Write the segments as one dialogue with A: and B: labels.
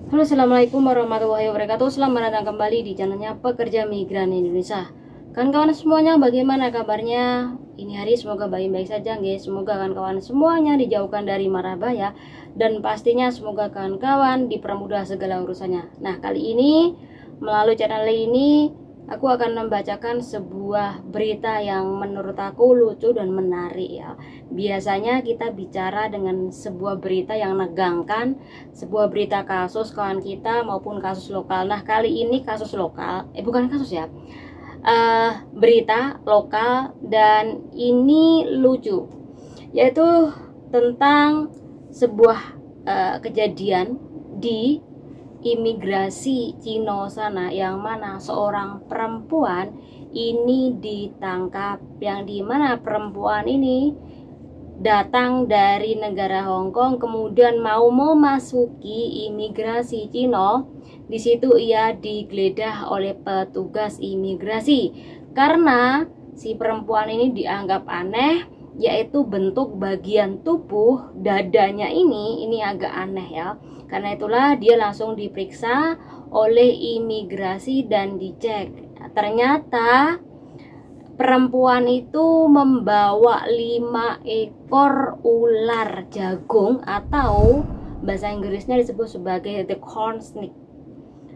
A: Halo, assalamualaikum warahmatullahi wabarakatuh. Selamat datang kembali di channelnya Pekerja Migran Indonesia. Kawan-kawan semuanya, bagaimana kabarnya? Ini hari semoga baik-baik saja, guys. Semoga kawan-kawan semuanya dijauhkan dari mara bahaya, dan pastinya semoga kawan-kawan dipermudah segala urusannya. Nah, kali ini melalui channel ini aku akan membacakan sebuah berita yang menurut aku lucu dan menarik ya. Biasanya kita bicara dengan sebuah berita yang menegangkan, sebuah berita kasus kawan kita maupun kasus lokal. Nah, kali ini kasus lokal, bukan kasus ya, berita lokal, dan ini lucu, yaitu tentang sebuah kejadian di imigrasi Cina sana, yang mana seorang perempuan ini ditangkap, yang dimana perempuan ini datang dari negara Hong Kong, kemudian mau memasuki imigrasi Cina. Di situ ia digeledah oleh petugas imigrasi karena si perempuan ini dianggap aneh, yaitu bentuk bagian tubuh dadanya ini agak aneh ya. Karena itulah dia langsung diperiksa oleh imigrasi dan dicek. Ternyata perempuan itu membawa 5 ekor ular jagung, atau bahasa Inggrisnya disebut sebagai the corn snake.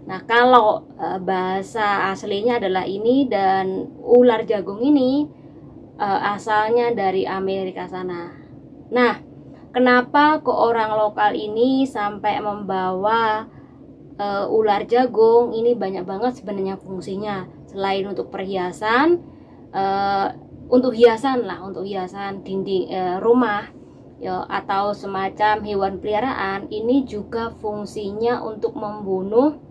A: Nah, kalau bahasa aslinya adalah ini, dan ular jagung ini asalnya dari Amerika sana. Nah, kenapa kok orang lokal ini sampai membawa ular jagung? Ini banyak banget sebenarnya fungsinya. Selain untuk perhiasan, untuk hiasan dinding rumah ya, atau semacam hewan peliharaan, ini juga fungsinya untuk membunuh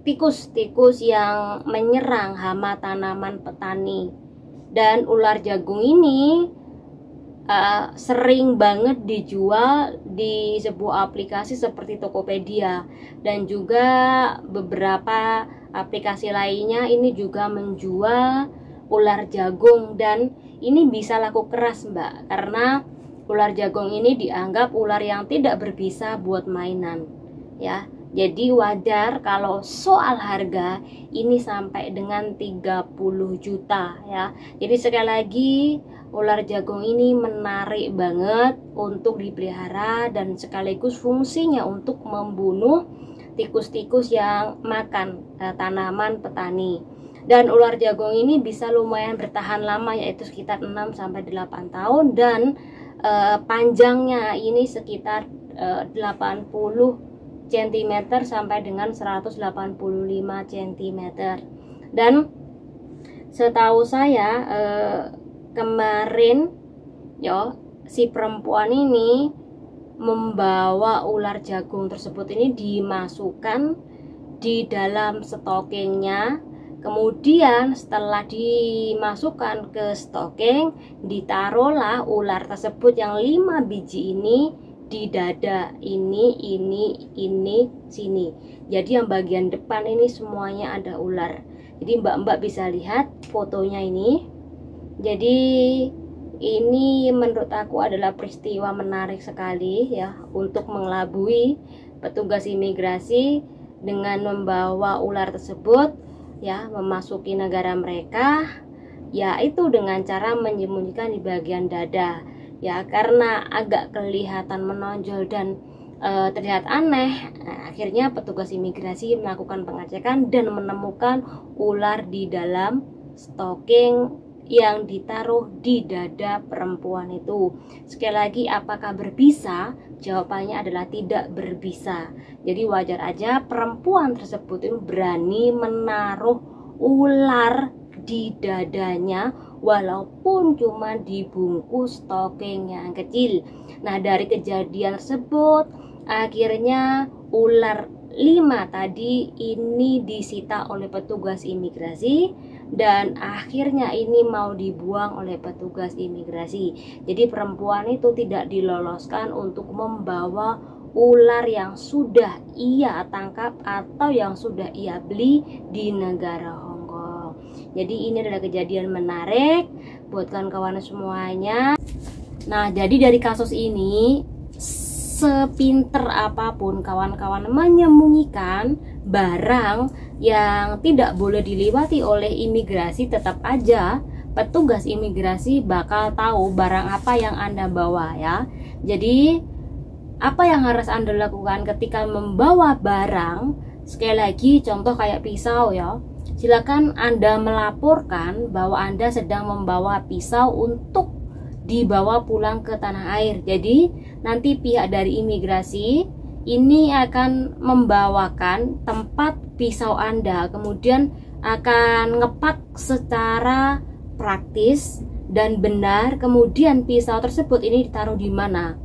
A: tikus-tikus yang menyerang hama tanaman petani. Dan ular jagung ini sering banget dijual di sebuah aplikasi seperti Tokopedia, dan juga beberapa aplikasi lainnya ini juga menjual ular jagung. Dan ini bisa laku keras, Mbak, karena ular jagung ini dianggap ular yang tidak berbisa buat mainan ya. Jadi wajar kalau soal harga ini sampai dengan 30 juta ya. Jadi sekali lagi, ular jagung ini menarik banget untuk dipelihara, dan sekaligus fungsinya untuk membunuh tikus-tikus yang makan tanaman petani. Dan ular jagung ini bisa lumayan bertahan lama, yaitu sekitar 6-8 tahun, dan panjangnya ini sekitar 80 cm sampai dengan 185 cm. Dan setahu saya kemarin yo, si perempuan ini membawa ular jagung tersebut ini dimasukkan di dalam stokingnya. Kemudian setelah dimasukkan ke stocking, ditaruhlah ular tersebut yang 5 biji ini di dada ini, sini. Jadi yang bagian depan ini semuanya ada ular. Jadi mbak-mbak bisa lihat fotonya ini. Jadi ini menurut aku adalah peristiwa menarik sekali ya, untuk mengelabui petugas imigrasi dengan membawa ular tersebut ya memasuki negara mereka, yaitu dengan cara menyembunyikan di bagian dada ya, karena agak kelihatan menonjol dan terlihat aneh. Nah, akhirnya petugas imigrasi melakukan pengecekan dan menemukan ular di dalam stocking yang ditaruh di dada perempuan itu. Sekali lagi, apakah berbisa? Jawabannya adalah tidak berbisa. Jadi wajar aja perempuan tersebut itu berani menaruh ular di dadanya, walaupun cuma dibungkus stocking yang kecil. Nah, dari kejadian tersebut akhirnya ular 5 tadi ini disita oleh petugas imigrasi, dan akhirnya ini mau dibuang oleh petugas imigrasi. Jadi perempuan itu tidak diloloskan untuk membawa ular yang sudah ia tangkap atau yang sudah ia beli di negara Hong Kong. Jadi ini adalah kejadian menarik buat kawan-kawan semuanya. Nah, jadi dari kasus ini sepinter apapun kawan-kawan menyembunyikan barang yang tidak boleh dilewati oleh imigrasi, tetap aja petugas imigrasi bakal tahu barang apa yang Anda bawa ya. Jadi apa yang harus Anda lakukan ketika membawa barang? Sekali lagi contoh kayak pisau ya. Silakan Anda melaporkan bahwa Anda sedang membawa pisau untuk dibawa pulang ke tanah air. Jadi nanti pihak dari imigrasi ini akan membawakan tempat pisau Anda, kemudian akan ngepak secara praktis dan benar, kemudian pisau tersebut ini ditaruh di mana.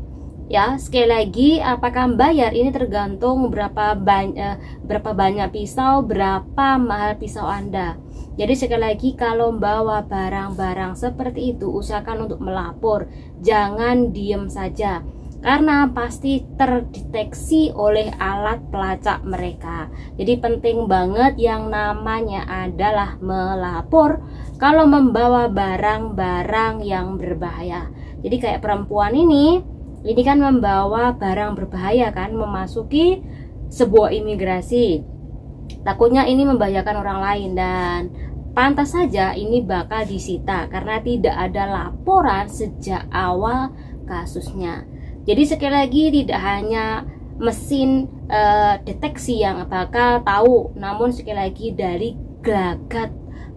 A: Ya, sekali lagi apakah bayar ini tergantung berapa banyak pisau, berapa mahal pisau Anda. Jadi sekali lagi kalau membawa barang-barang seperti itu usahakan untuk melapor, jangan diem saja. Karena pasti terdeteksi oleh alat pelacak mereka. Jadi penting banget yang namanya adalah melapor kalau membawa barang-barang yang berbahaya. Jadi kayak perempuan ini kan membawa barang berbahaya kan, memasuki sebuah imigrasi. Takutnya ini membahayakan orang lain dan pantas saja ini bakal disita karena tidak ada laporan sejak awal kasusnya. Jadi sekali lagi tidak hanya mesin deteksi yang bakal tahu, namun sekali lagi dari gelagat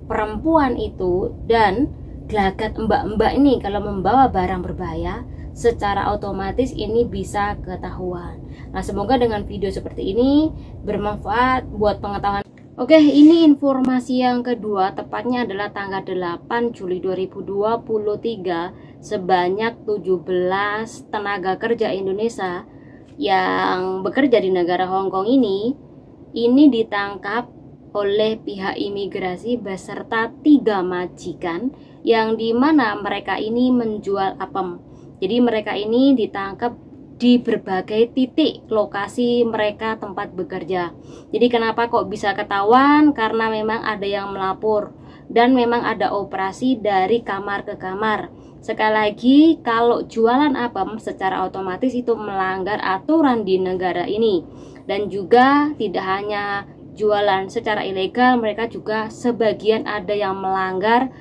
A: perempuan itu dan gelagat mbak-mbak ini kalau membawa barang berbahaya, secara otomatis ini bisa ketahuan. Nah, semoga dengan video seperti ini bermanfaat buat pengetahuan. Oke, ini informasi yang kedua, tepatnya adalah tanggal 8 Juli 2023, sebanyak 17 tenaga kerja Indonesia yang bekerja di negara Hong Kong ini ditangkap oleh pihak imigrasi beserta 3 majikan yang dimana mereka ini menjual apem. Jadi mereka ini ditangkap di berbagai titik lokasi mereka tempat bekerja. Jadi kenapa kok bisa ketahuan? Karena memang ada yang melapor dan memang ada operasi dari kamar ke kamar. Sekali lagi, kalau jualan apem secara otomatis itu melanggar aturan di negara ini. Dan juga tidak hanya jualan secara ilegal, mereka juga sebagian ada yang melanggar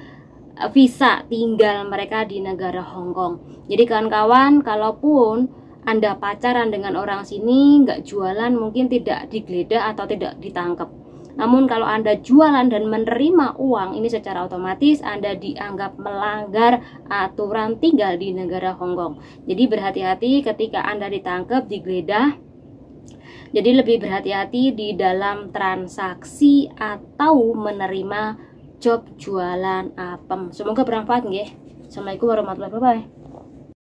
A: visa tinggal mereka di negara Hong Kong. Jadi kawan-kawan, kalaupun Anda pacaran dengan orang sini, nggak jualan, mungkin tidak digeledah atau tidak ditangkap. Namun kalau Anda jualan dan menerima uang, ini secara otomatis Anda dianggap melanggar aturan tinggal di negara Hong Kong. Jadi berhati-hati ketika Anda ditangkap, digeledah. Jadi lebih berhati-hati di dalam transaksi atau menerima job jualan apem. Semoga bermanfaat nggih. Assalamualaikum warahmatullahi wabarakatuh.